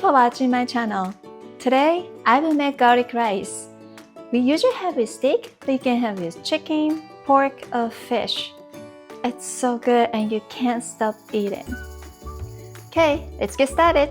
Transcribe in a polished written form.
for watching my channel. Today, I will make garlic rice. We usually have with steak, but you can have with chicken, pork, or fish. It's so good and you can't stop eating. Okay, let's get started.